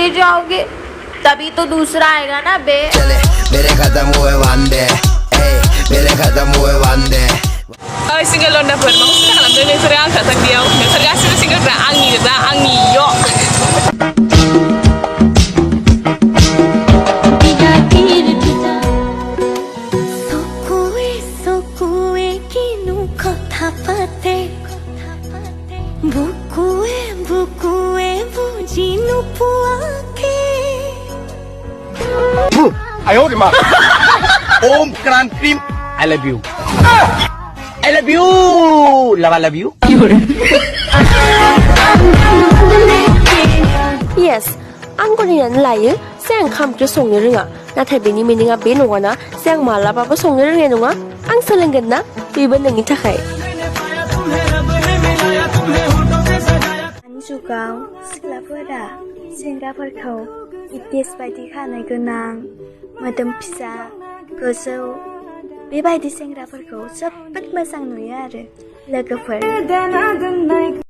चले जाओगे तभी तो दूसरा आएगा ना बे। मेरे खत्म हुए वांदे, मेरे खत्म हुए वांदे। सिंगल लन्डाफोर मा खस्थ' खालामदों नोंसोरो आंखा थांदियाव नोंसोर गासिबो सिंगलफ्रा आंनि गोजा आंनि 아유 우리 마. 옴 크란크림 I love you. I love you. Love I love you. Yes, आं गनायनानै लायो जे आं ओंखाम ओंख्रि संनो रोङा नाथाय बेनि मिनिङा बे नङाना जे आं मालाबाबो संनो रोंनाय नङा आं सोलोंगोन ना बेबो नोंनि थाखाय। दानि जुगाव सिख्लाफोरा सेंग्राफोरखौ इटिएस बायदि खानाय गोनां मोदोम फिसा गोजौ बेबायदि सेंग्राफोरखौ जोबोद मोजां नुयो आरो लोगोफोर।